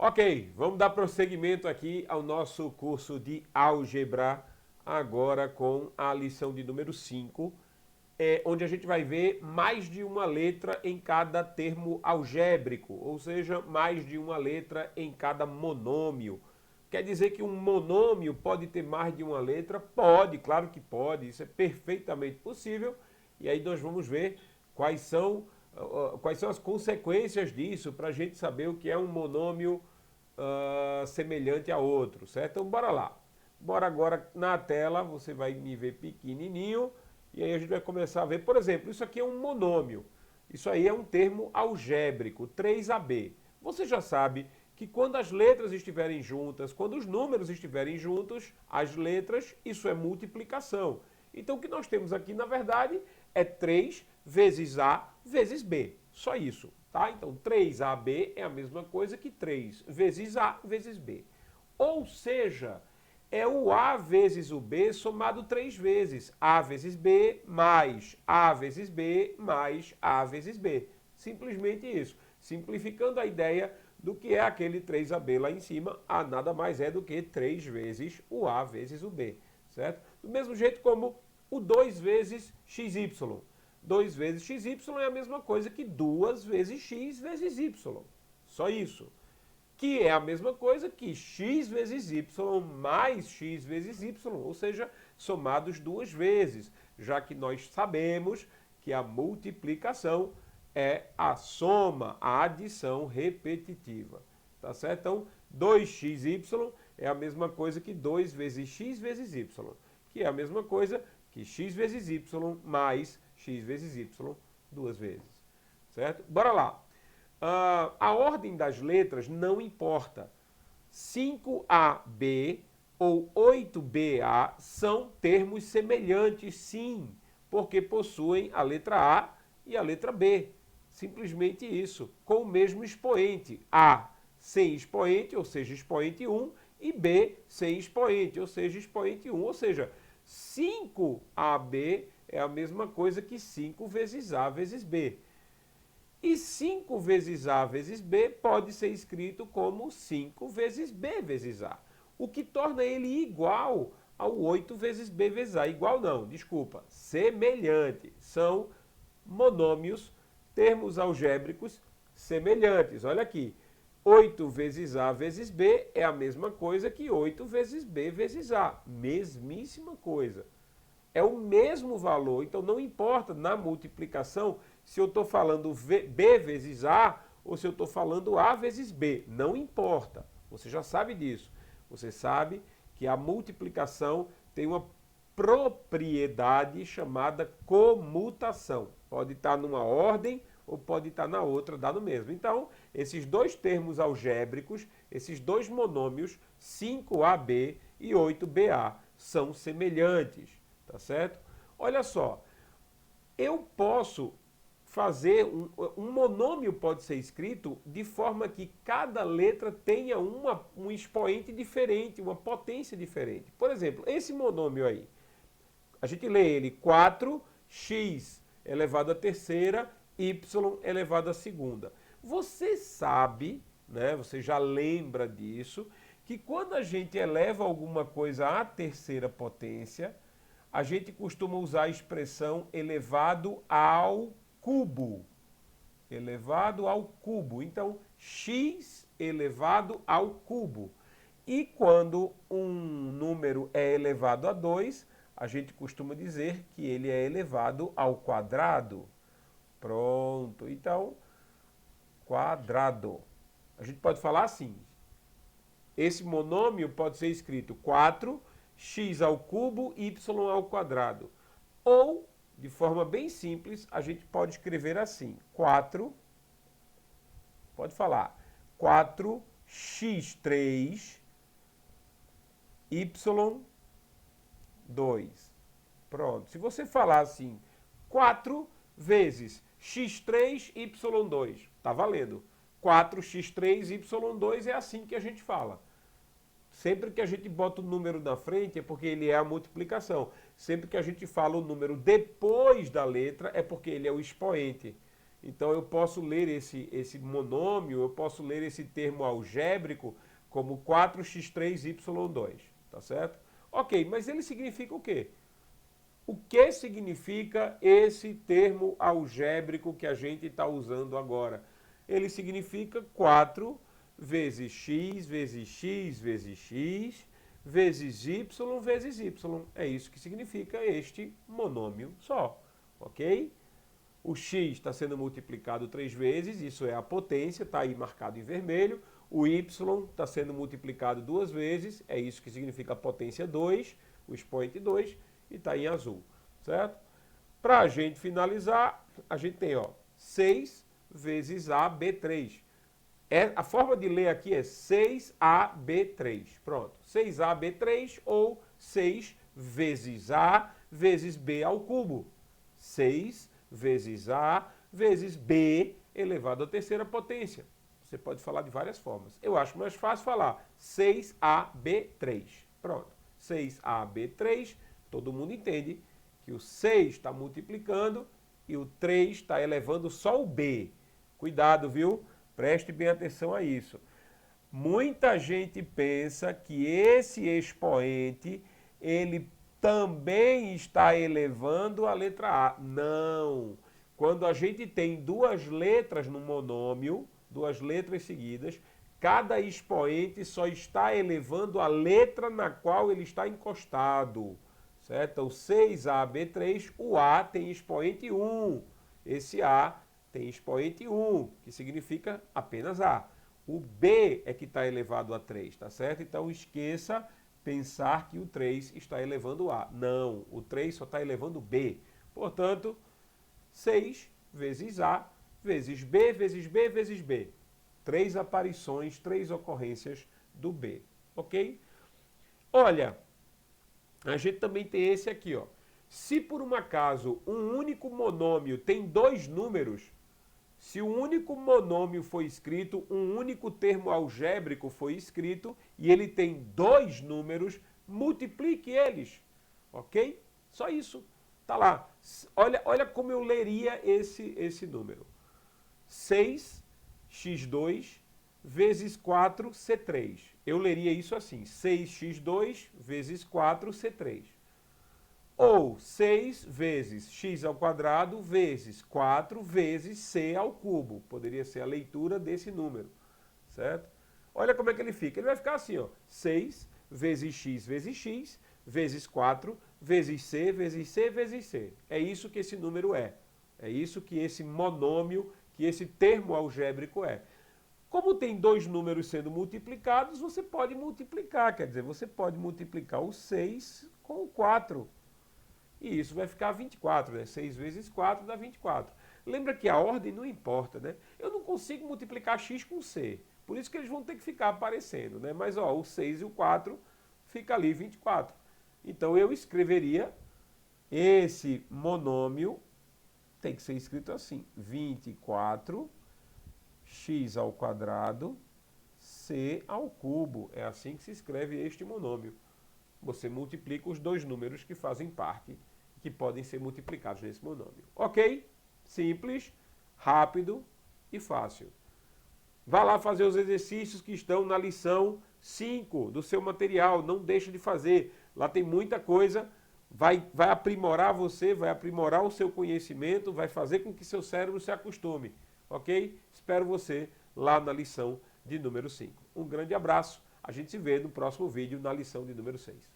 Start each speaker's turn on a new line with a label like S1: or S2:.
S1: Ok, vamos dar prosseguimento aqui ao nosso curso de álgebra, agora com a lição de número 5, onde a gente vai ver mais de uma letra em cada termo algébrico, ou seja, mais de uma letra em cada monômio. Quer dizer que um monômio pode ter mais de uma letra? Pode, claro que pode, isso é perfeitamente possível. E aí nós vamos ver quais são as consequências disso para a gente saber o que é um monômio semelhante a outro, certo? Então bora lá. Bora agora na tela, você vai me ver pequenininho e aí a gente vai começar a ver, por exemplo, isso aqui é um monômio. Isso aí é um termo algébrico, 3AB. Você já sabe que quando as letras estiverem juntas, quando os números estiverem juntos, as letras, isso é multiplicação. Então o que nós temos aqui, na verdade, é 3 vezes A vezes B. Só isso, tá? Então 3AB é a mesma coisa que 3 vezes A vezes B. Ou seja, é o A vezes o B somado 3 vezes. A vezes B mais A vezes B mais A vezes B. Simplesmente isso. Simplificando a ideia do que é aquele 3AB lá em cima, A nada mais é do que 3 vezes o A vezes o B, certo? Do mesmo jeito como o 2 vezes XY. 2 vezes XY é a mesma coisa que 2 vezes X vezes Y. Só isso. Que é a mesma coisa que X vezes Y mais X vezes Y, ou seja, somados duas vezes, já que nós sabemos que a multiplicação é a soma, a adição repetitiva. Tá certo? Então, 2xy é a mesma coisa que 2 vezes x vezes y, que é a mesma coisa que x vezes y mais x vezes y duas vezes. Certo? Bora lá. A ordem das letras não importa. 5AB ou 8BA são termos semelhantes, sim, porque possuem a letra A e a letra B. Simplesmente isso, com o mesmo expoente. A sem expoente, ou seja, expoente 1, e B sem expoente, ou seja, expoente 1. Ou seja, 5AB é a mesma coisa que 5 vezes A vezes B. E 5 vezes A vezes B pode ser escrito como 5 vezes B vezes A, o que torna ele igual ao 8 vezes B vezes A. Igual não, desculpa, semelhante. São monômios, termos algébricos semelhantes. Olha aqui, 8 vezes A vezes B é a mesma coisa que 8 vezes B vezes A. Mesmíssima coisa. É o mesmo valor, então não importa na multiplicação se eu estou falando B vezes A ou se eu estou falando A vezes B. Não importa, você já sabe disso. Você sabe que a multiplicação tem uma propriedade chamada comutação. Pode estar numa ordem ou pode estar na outra, dá no mesmo. Então, esses dois termos algébricos, esses dois monômios, 5AB e 8BA, são semelhantes. Tá certo? Olha só, eu posso fazer, um monômio pode ser escrito de forma que cada letra tenha um expoente diferente, uma potência diferente. Por exemplo, esse monômio aí, a gente lê ele 4x elevado à terceira, y elevado à segunda. Você sabe, né, você já lembra disso, que quando a gente eleva alguma coisa à terceira potência, a gente costuma usar a expressão elevado ao cubo. Elevado ao cubo. Então, x elevado ao cubo. E quando um número é elevado a 2, a gente costuma dizer que ele é elevado ao quadrado. Pronto. Então, quadrado. A gente pode falar assim. Esse monômio pode ser escrito 4x ao cubo, y ao quadrado. Ou, de forma bem simples, a gente pode escrever assim. 4, pode falar, 4x3, y2. Pronto. Se você falar assim, 4 vezes x3, y2, tá valendo. 4x3, y2 é assim que a gente fala. Sempre que a gente bota o número na frente é porque ele é a multiplicação. Sempre que a gente fala o número depois da letra é porque ele é o expoente. Então eu posso ler esse monômio, eu posso ler esse termo algébrico como 4x3y2, tá certo? Ok, mas ele significa o quê? O que significa esse termo algébrico que a gente está usando agora? Ele significa 4 vezes x vezes x vezes x vezes y vezes y. É isso que significa este monômio só, ok? O x está sendo multiplicado 3 vezes, isso é a potência, está aí marcado em vermelho. O y está sendo multiplicado 2 vezes, é isso que significa a potência 2, o expoente 2, e está em azul, certo? Para a gente finalizar, a gente tem 6 vezes AB3. A forma de ler aqui é 6AB3. Pronto, 6AB3 ou 6 vezes A vezes B ao cubo. 6 vezes A vezes B elevado à terceira potência. Você pode falar de várias formas. Eu acho mais fácil falar 6AB3. Pronto, 6AB3, todo mundo entende que o 6 está multiplicando e o 3 está elevando só o B. Cuidado, viu? Preste bem atenção a isso. Muita gente pensa que esse expoente, ele também está elevando a letra A. Não. Quando a gente tem duas letras no monômio, duas letras seguidas, cada expoente só está elevando a letra na qual ele está encostado. Certo? Então, 6AB3, o A tem expoente 1. Esse A tem expoente 1, que significa apenas A. O B é que está elevado a 3, tá certo? Então, esqueça pensar que o 3 está elevando A. Não, o 3 só está elevando B. Portanto, 6 vezes A vezes B vezes B vezes B. 3 aparições, 3 ocorrências do B, ok? Olha, a gente também tem esse aqui, ó. Se por um acaso um único monômio tem dois números, se um único monômio foi escrito, um único termo algébrico foi escrito e ele tem dois números, multiplique eles, ok? Só isso. Tá lá. Olha como eu leria esse número. 6x2 vezes 4c3. Eu leria isso assim, 6x2 vezes 4c3. Ou 6 vezes x ao quadrado vezes 4 vezes c ao cubo. Poderia ser a leitura desse número, certo? Olha como é que ele fica. Ele vai ficar assim, ó, 6 vezes x vezes 4 vezes c vezes c vezes c. É isso que esse número é. É isso que esse monômio, que esse termo algébrico é. Como tem dois números sendo multiplicados, você pode multiplicar. Quer dizer, você pode multiplicar o 6 com o 4. E isso vai ficar 24, né? 6 vezes 4 dá 24. Lembra que a ordem não importa, né? Eu não consigo multiplicar x com c. Por isso que eles vão ter que ficar aparecendo, né? Mas, ó, o 6 e o 4 fica ali 24. Então, eu escreveria esse monômio, tem que ser escrito assim, 24 x ao quadrado c ao cubo. É assim que se escreve este monômio. Você multiplica os dois números que fazem parte, que podem ser multiplicados nesse monômio. Ok? Simples, rápido e fácil. Vá lá fazer os exercícios que estão na lição 5 do seu material. Não deixe de fazer. Lá tem muita coisa. Vai aprimorar você, vai aprimorar o seu conhecimento, vai fazer com que seu cérebro se acostume. Ok? Espero você lá na lição de número 5. Um grande abraço. A gente se vê no próximo vídeo na lição de número 6.